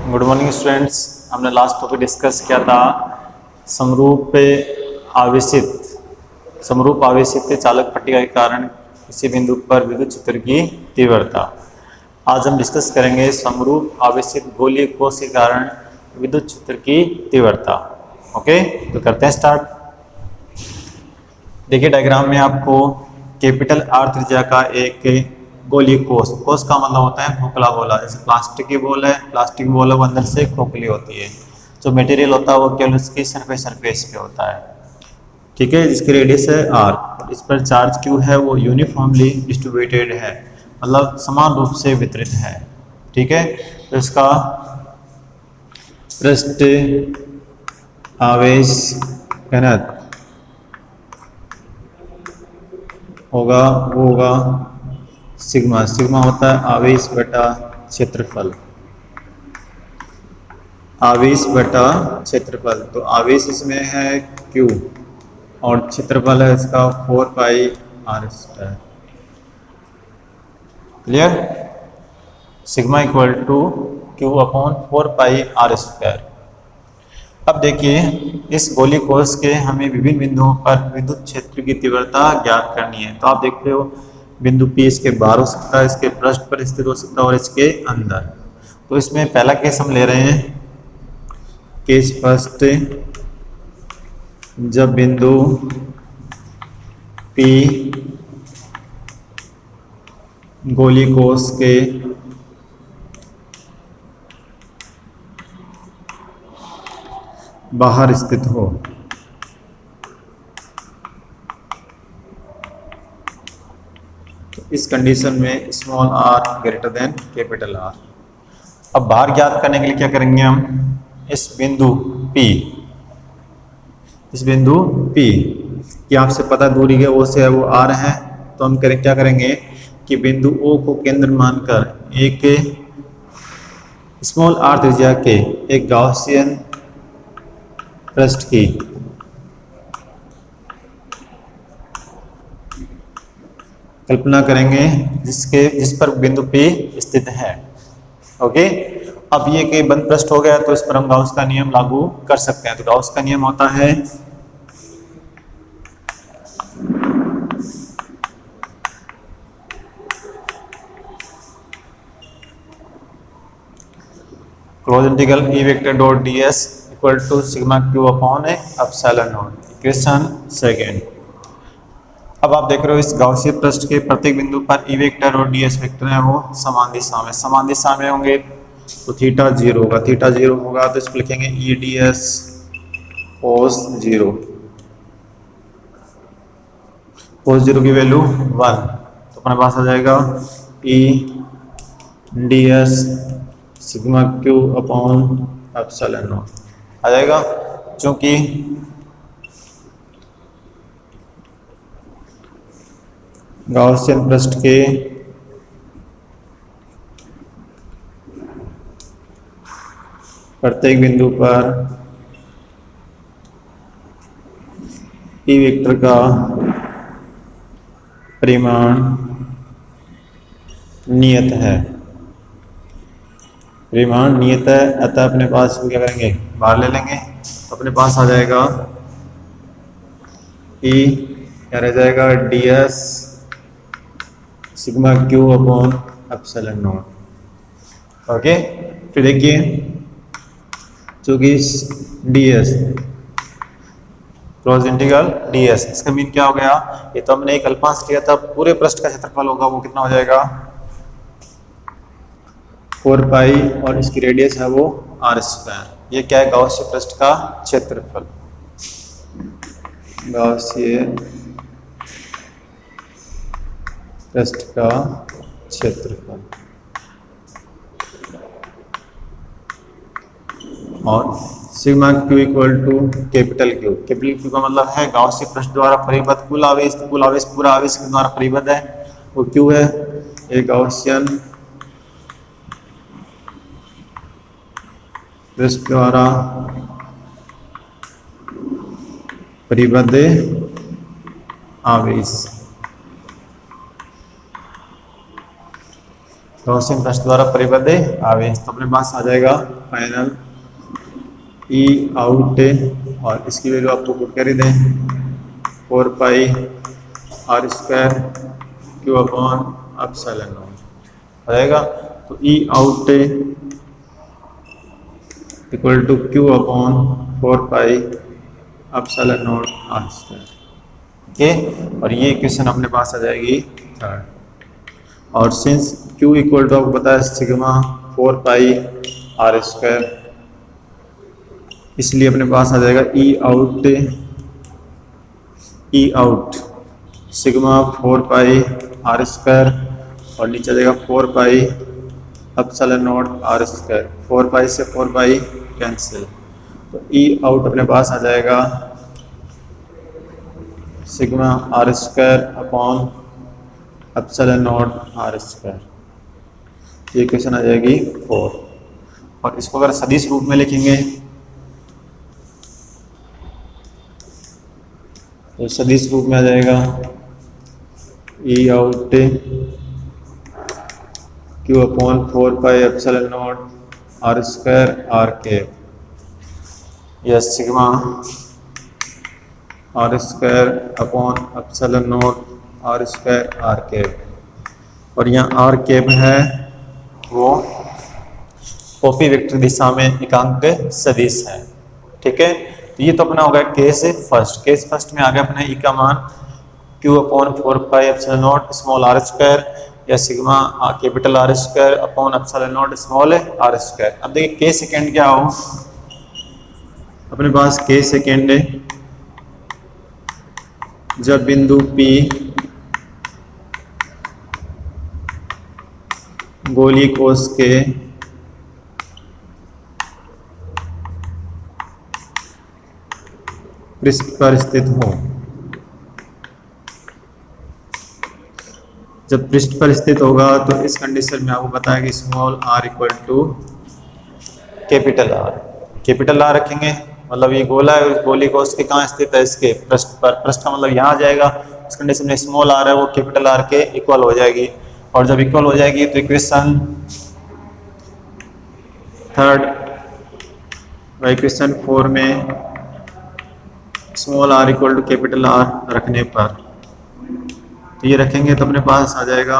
Good morning students. हमने last topic discuss किया था समरूप आवेशित चालक पट्टिका के कारण किसी बिंदु पर विद्युत क्षेत्र की तीव्रता। आज हम डिस्कस करेंगे समरूप आवेशित गोलीय कोश के कारण विद्युत क्षेत्र की तीव्रता। ओके, तो करते हैं स्टार्ट। देखिए डायग्राम में आपको कैपिटल आर त्रिज्या का एक गोलीय कोश का मतलब होता है खोखला गोला। जैसे प्लास्टिक की बॉल है, प्लास्टिक बॉल है वो अंदर से खोखली होती है। जो मटेरियल होता है वो केवल उसकी सरफेस पे होता है, ठीक है, जिसकी रेडियस है आर। इस पर चार्ज क्यू है वो यूनिफॉर्मली डिस्ट्रीब्यूटेड है, मतलब समान रूप से वितरित है, ठीक है। तो इसका पृष्ठ आवेश घनत्व होगा सिग्मा। सिग्मा होता है आवेश बटा क्षेत्रफल, तो आवेश इसमें है Q और क्षेत्रफल है इसका 4 pi R square. Clear? Sigma equal to Q upon 4 pi R square. अब देखिए इस गोलीय कोश के हमें विभिन्न बिंदुओं पर विद्युत क्षेत्र की तीव्रता ज्ञात करनी है। तो आप देखते हो बिंदु P इसके बाहर हो सकता है, इसके पृष्ठ पर स्थित हो सकता है और इसके अंदर। तो इसमें पहला केस हम ले रहे हैं, केस फर्स्ट, जब बिंदु P गोलीय कोश के बाहर स्थित हो। तो इस कंडीशन में small r greater than capital R। अब बाहर ज्ञात करने के लिए क्या करेंगे हम, इस बिंदु P की आपसे पता दूरी है वो से है वो R है। तो हम क्या करेंगे कि बिंदु O को केंद्र मानकर एक स्मॉल r त्रिज्या के एक गॉसियन पृष्ठ की कल्पना करेंगे जिस पर बिंदु P स्थित है। ओके, अब ये कि बंद पृष्ठ हो गया तो इस पर हम गाउस का नियम लागू कर सकते हैं। तो गाउस का नियम होता है close integral E vector dot ds equal to sigma Q upon epsilon naught. Equation second. अब आप देख रहे हो इस गाउसीय पृष्ठ के प्रत्येक बिंदु पर E वेक्टर और ds वेक्टर है वो समान दिशा में होंगे। तो थीटा जीरो होगा, तो इसको लिखेंगे E ds cos zero. cos zero की वैल्यू 1, तो अपने पास आ जाएगा E ds sigma Q upon epsilon naught आ जाएगा। चूंकि गॉसियन पृष्ठ के प्रत्येक बिंदु पर P वेक्टर का परिमाण नियत है, अतः अपने पास क्या करेंगे, बाहर ले लेंगे। तो अपने पास आ जाएगा E क्या रह जाएगा ds sigma Q upon epsilon not. Okay, फिर देखिए चूंकि ds क्लोज इंटीग्रल ds, इसका मीन क्या हो गया, ये तो हमने एक अल्पांश लिया था, पूरे पृष्ठ का क्षेत्रफल होगा वो कितना हो जाएगा 4 पाई और इसकी रेडियस है वो r स्क्वायर। ये क्या है, गॉसिय पृष्ठ का क्षेत्रफल, गॉसिय पृष्ठ का क्षेत्रफल। और sigma Q equal to capital Q का मतलब है गॉसिय पृष्ठ द्वारा परिबद्ध कुल आवेश पूरा आवेश के द्वारा परिबद्ध है वो Q है। एक गॉसियन पृष्ठ द्वारा परिबद्ध आवेश। गॉसियन पृष्ठ द्वारा परिबद्ध आवेश। तो अपने पास आ जाएगा फाइनल ई आउट, और इसकी वैल्यू आपको पुट कर ही दें 4 pi R square Q upon epsilon naught हो जाएगा। तो E out equal to Q upon 4 pi epsilon naught R square. Okay, और ये इक्वेशन अपने पास आ जाएगी थर्ड। और सिंस Q इक्वल टू आपको पता है सिग्मा 4 पाई आर स्क्वायर, इसलिए अपने पास आ जाएगा E out sigma 4 pi R square, और नीचे आ जाएगा 4 pi epsilon naught R square. 4 pi से 4 पाई कैंसिल, तो ई आउट अपने पास आ जाएगा sigma R square upon epsilon naught R square. ये इक्वेशन आ जाएगी 4। और इसको अगर सदिश रूप में लिखेंगे तो सदिश रूप में आ जाएगा E out Q upon 4 pi epsilon naught R square R के, या sigma R square upon epsilon naught R square R cap. और यहाँ आर कैप है वो ओपी वेक्टर दिशा में एकांक सदिश है। ठीक है, तो ये तो अपना हो गया केस फर्स्ट। केस फर्स्ट में आ गया अपना ई का मान Q upon 4 pi epsilon naught small R square, या sigma capital R square upon epsilon naught small R square. अब देखिए के सेकेंड क्या हो, अपने पास के सेकेंड जब बिंदु P गोलीय कोश के पृष्ठ पर स्थित हो। जब पृष्ठ पर स्थित होगा तो इस कंडीशन में आपको पता है कि small r equal to capital R। Capital R रखेंगे मतलब ये गोला है, उस गोली कोश के कहाँ स्थित है, इसके पृष्ठ पर। पृष्ठ का मतलब यहाँ आ जाएगा। इस कंडीशन में स्मॉल r है वो कैपिटल R के इक्वल हो जाएगी, और जब इक्वल हो जाएगी तो इक्वेशन थर्ड व इक्वेशन 4 में small r equal to capital R रखने पर, तो ये रखेंगे तो अपने पास आ जाएगा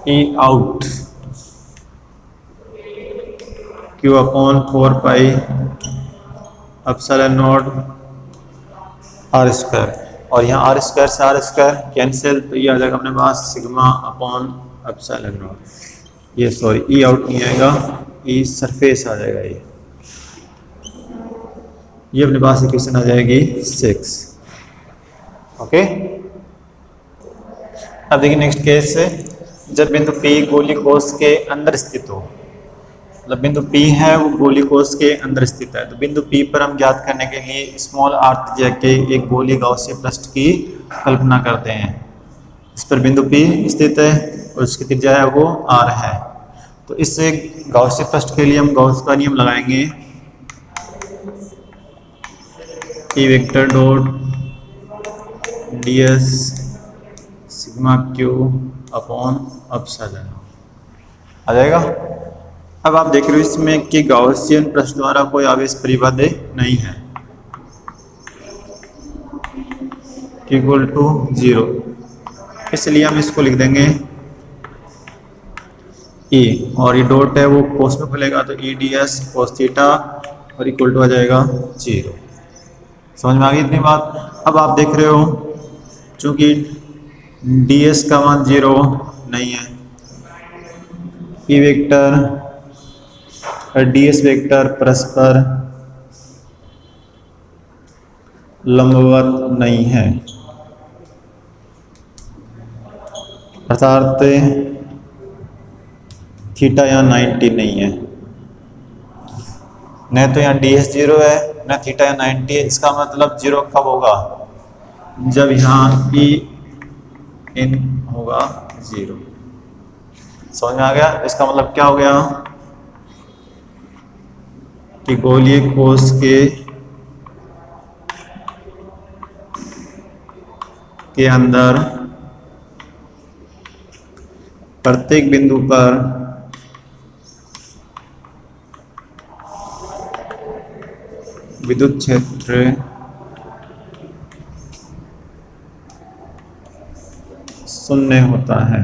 E out Q upon 4 pi epsilon naught R square, और यहाँ आर स्क्वायर से आर स्क्वायर कैंसिल, तो ये आ जाएगा अपने पास सिग्मा अपॉन एप्सिलॉन नॉट। ये सॉरी ई आउट नहीं आएगा, ई सरफेस आ जाएगा। ये अपने पास इक्वेशन आ जाएगी 6। ओके, अब देखिए नेक्स्ट केस है जब बिंदु P गोली कोश के अंदर स्थित हो। मतलब बिंदु P है वो गोली कोश के अंदर स्थित है, तो बिंदु P पर हम ज्ञात करने के लिए स्मॉल r त्रिज्या के एक गोली गॉसियन पृष्ठ की कल्पना करते हैं। इस पर बिंदु P स्थित है और उसकी त्रिज्या है वो r है। तो इस गॉसियन पृष्ठ के लिए हम गॉस का नियम लगाएंगे, E vector dot ds sigma q upon epsilon आ जाएगा। अब आप देख रहे हो इसमें कि गॉसियन पृष्ठ द्वारा कोई आवेश परिबद्ध नहीं है, इक्वल टू 0, इसलिए हम इसको लिख देंगे E, और ये डॉट है वो कोस में खुलेगा तो ई ds कोस थीटा और इक्वल टू आ जाएगा 0। समझ में आ गई इतनी बात। अब आप देख रहे हो चूंकि ds का मान 0 नहीं है, ई वेक्टर और ds वेक्टर परस्पर लंबवत नहीं है, अर्थात थीटा यहाँ 90 नहीं है। न तो यहाँ ds 0 है न थीटा यहाँ 90 है। इसका मतलब 0 कब होगा, जब यहाँ ई इन होगा 0। समझ में आ गया। इसका मतलब क्या हो गया कि गोलीय कोश के अंदर प्रत्येक बिंदु पर विद्युत क्षेत्र शून्य होता है।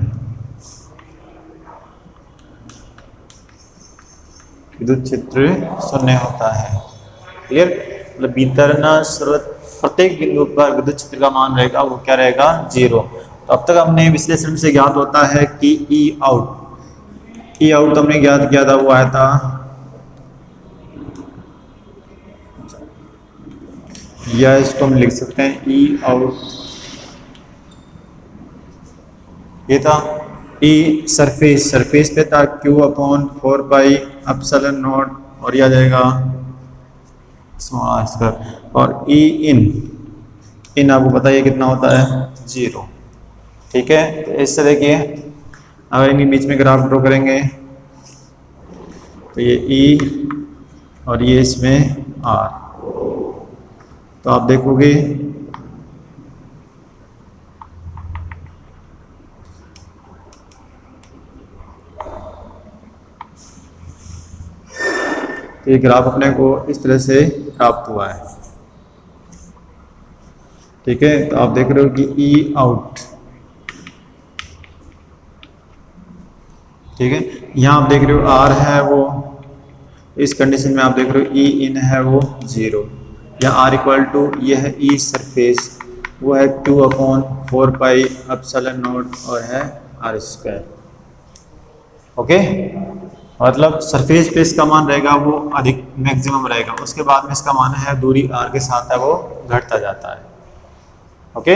विद्युत क्षेत्र शून्य होता है। क्लियर? मतलब वितरण स्रोत प्रत्येक बिंदु पर विद्युत क्षेत्र का मान रहेगा वो क्या रहेगा? 0। तो अब तक हमने विश्लेषण से ज्ञात होता है कि ई आउट हमने ज्ञात किया था, वो आया था या इसको हम लिख सकते हैं ई आउट, ये था ई सरफेस पे था Q/4πε0 और यह आ जाएगा स्मॉल, और ई इन आपको पता है कितना होता है? 0। ठीक है, तो इससे देखिए अगर इनके बीच में ग्राफ ड्रॉ करेंगे तो ये ई और ये इसमें आर, तो आप देखोगे तो ये ग्राफ अपने को इस तरह से प्राप्त हुआ है। ठीक है, तो आप देख रहे हो कि ई आउट, ठीक है, यहाँ आप देख रहे हो आर है वो, इस कंडीशन में आप देख रहे हो ई इन है वो 0, या आर इक्वल टू ये है ई सरफेस, वो है Q/4πε0 और है r²। ओके, मतलब सरफेस पे इसका मान रहेगा वो अधिक मैक्सिमम रहेगा, उसके बाद में इसका मान है दूरी r के साथ है वो घटता जाता है। ओके।